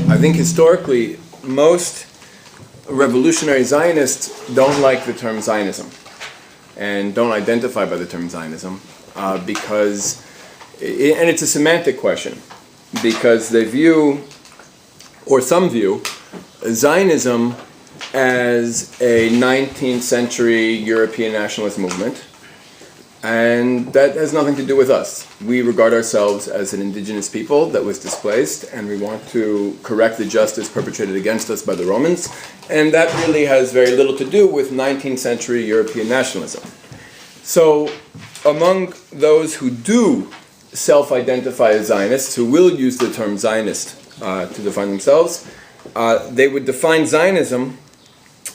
I think historically, most revolutionary Zionists don't like the term Zionism and don't identify by the term Zionism because, and it's a semantic question, because they view, or some view, Zionism as a 19th century European nationalist movement, and that has nothing to do with us. We regard ourselves as an indigenous people that was displaced, and we want to correct the justice perpetrated against us by the Romans, and that really has very little to do with 19th century European nationalism. So, among those who do self-identify as Zionists, who will use the term Zionist to define themselves, they would define Zionism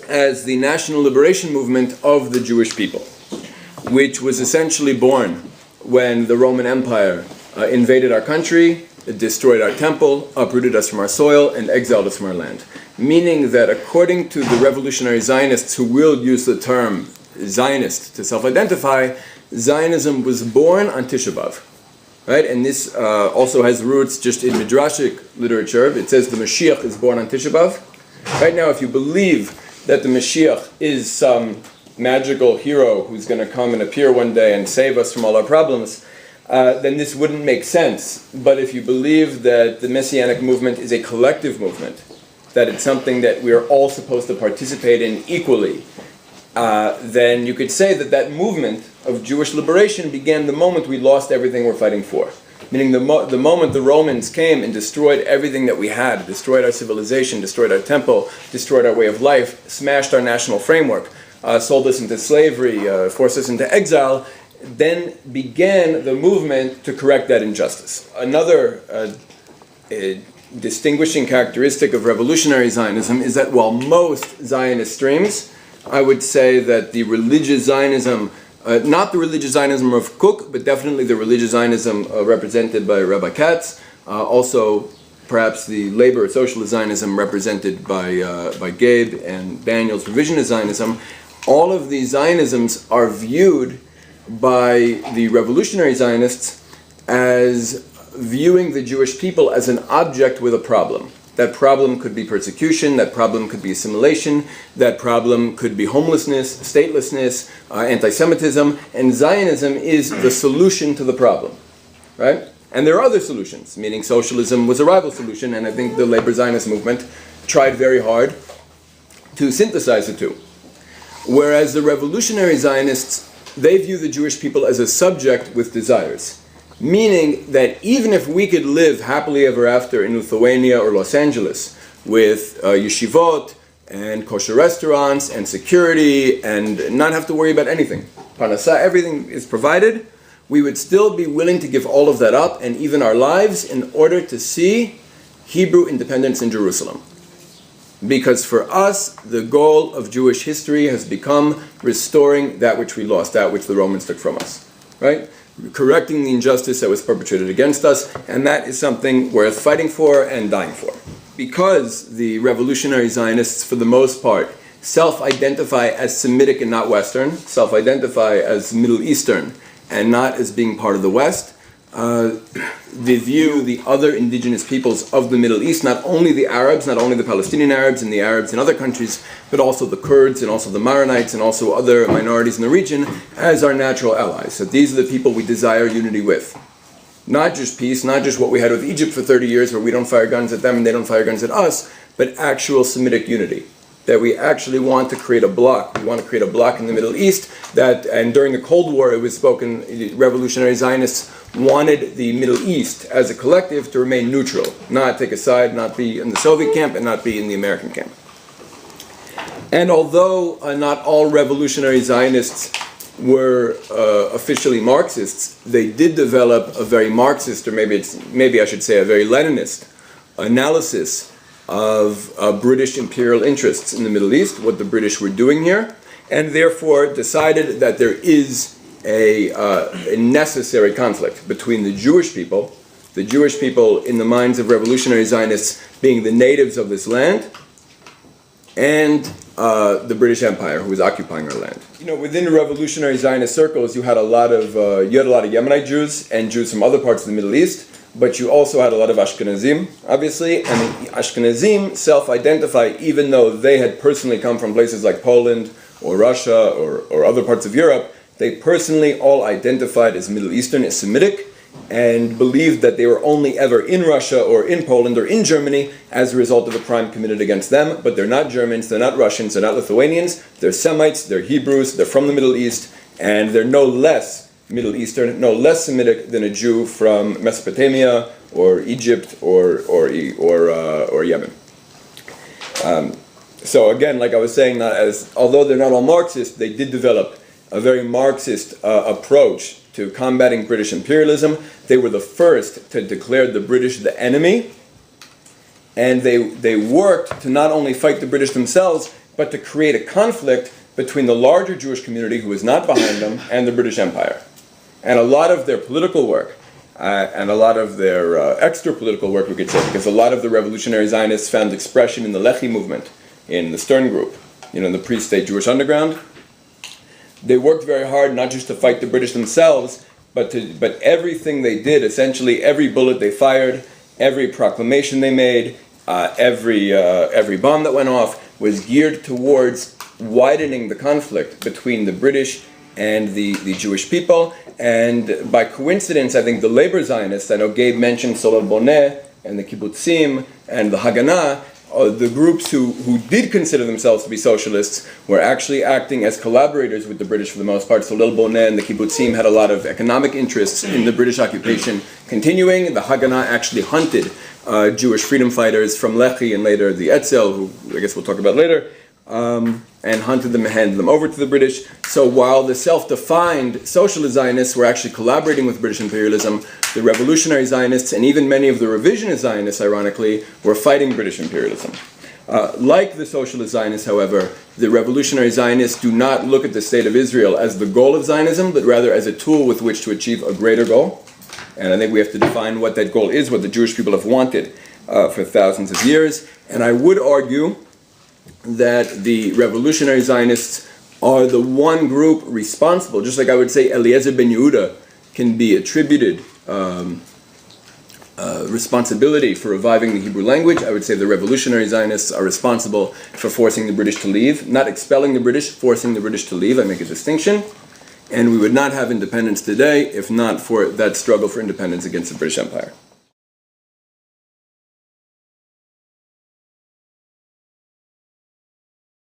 as the national liberation movement of the Jewish people, which was essentially born when the Roman Empire invaded our country, destroyed our temple, uprooted us from our soil, and exiled us from our land. Meaning that according to the revolutionary Zionists who will use the term Zionist to self-identify, Zionism was born on Tisha B'Av. Right? And this also has roots just in Midrashic literature. It says the Mashiach is born on Tisha B'Av. Right now, if you believe that the Mashiach is some magical hero who's going to come and appear one day and save us from all our problems, then this wouldn't make sense. But if you believe that the Messianic movement is a collective movement, that it's something that we are all supposed to participate in equally, then you could say that that movement of Jewish liberation began the moment we lost everything we're fighting for. Meaning the moment the Romans came and destroyed everything that we had, destroyed our civilization, destroyed our temple, destroyed our way of life, smashed our national framework, sold us into slavery, forced us into exile, then began the movement to correct that injustice. Another distinguishing characteristic of revolutionary Zionism is that while most Zionist streams, I would say that the religious Zionism, not the religious Zionism of Kook, but definitely the religious Zionism represented by Rabbi Katz, also perhaps the labor or socialist Zionism represented by Gabe and Daniel's revisionist Zionism, all of these Zionisms are viewed by the revolutionary Zionists as viewing the Jewish people as an object with a problem. That problem could be persecution, that problem could be assimilation, that problem could be homelessness, statelessness, anti-Semitism, and Zionism is the solution to the problem, right? And there are other solutions, meaning socialism was a rival solution, and I think the labor Zionist movement tried very hard to synthesize the two. Whereas the revolutionary Zionists, they view the Jewish people as a subject with desires. Meaning that even if we could live happily ever after in Lithuania or Los Angeles with yeshivot and kosher restaurants and security and not have to worry about anything, parnasah, everything is provided, we would still be willing to give all of that up and even our lives in order to see Hebrew independence in Jerusalem. Because for us, the goal of Jewish history has become restoring that which we lost, that which the Romans took from us, right? Correcting the injustice that was perpetrated against us, and that is something worth fighting for and dying for. Because the revolutionary Zionists, for the most part, self-identify as Semitic and not Western, self-identify as Middle Eastern and not as being part of the West, they view the other indigenous peoples of the Middle East, not only the Arabs, not only the Palestinian Arabs and the Arabs in other countries, but also the Kurds and also the Maronites and also other minorities in the region as our natural allies. So these are the people we desire unity with. Not just peace, not just what we had with Egypt for 30 years where we don't fire guns at them and they don't fire guns at us, but actual Semitic unity. That we actually want to create a bloc. We want to create a bloc in the Middle East that, and during the Cold War it was spoken, revolutionary Zionists wanted the Middle East as a collective to remain neutral, not take a side, not be in the Soviet camp and not be in the American camp. And although not all revolutionary Zionists were officially Marxists, they did develop a very Marxist, or maybe I should say a very Leninist analysis of British imperial interests in the Middle East, what the British were doing here, and therefore decided that there is a necessary conflict between the Jewish people in the minds of revolutionary Zionists being the natives of this land, and the British Empire, who was occupying our land. You know, within the revolutionary Zionist circles, you had a lot of Yemenite Jews and Jews from other parts of the Middle East, but you also had a lot of Ashkenazim, obviously, and the Ashkenazim self-identify, even though they had personally come from places like Poland or Russia or other parts of Europe, they personally all identified as Middle Eastern, as Semitic, and believed that they were only ever in Russia or in Poland or in Germany as a result of a crime committed against them, but they're not Germans, they're not Russians, they're not Lithuanians, they're Semites, they're Hebrews, they're from the Middle East, and they're no less Middle Eastern, no less Semitic than a Jew from Mesopotamia or Egypt or Yemen. So again, like I was saying, although they're not all Marxists, they did develop a very Marxist approach to combating British imperialism. They were the first to declare the British the enemy, and they worked to not only fight the British themselves, but to create a conflict between the larger Jewish community, who was not behind them, and the British Empire. And a lot of their political work, and a lot of their extra-political work, we could say, because a lot of the revolutionary Zionists found expression in the Lehi movement, in the Stern Group, in the pre-state Jewish underground. They worked very hard not just to fight the British themselves, but everything they did, essentially every bullet they fired, every proclamation they made, every bomb that went off was geared towards widening the conflict between the British and the Jewish people. And by coincidence, I think the labor Zionists, I know Gabe mentioned Solal Boneh and the Kibbutzim and the Haganah, the groups who did consider themselves to be socialists were actually acting as collaborators with the British for the most part. So Solal Boneh and the Kibbutzim had a lot of economic interests in the British occupation continuing. The Haganah actually hunted Jewish freedom fighters from Lehi and later the Etzel, who I guess we'll talk about later, and hunted them and handed them over to the British. So while the self-defined socialist Zionists were actually collaborating with British imperialism, the revolutionary Zionists and even many of the revisionist Zionists, ironically, were fighting British imperialism. Like the socialist Zionists, however, the revolutionary Zionists do not look at the state of Israel as the goal of Zionism, but rather as a tool with which to achieve a greater goal. And I think we have to define what that goal is, what the Jewish people have wanted for thousands of years. And I would argue that the revolutionary Zionists are the one group responsible, just like I would say Eliezer ben Yehuda can be attributed responsibility for reviving the Hebrew language. I would say the revolutionary Zionists are responsible for forcing the British to leave, not expelling the British, forcing the British to leave. I make a distinction. And we would not have independence today if not for that struggle for independence against the British Empire.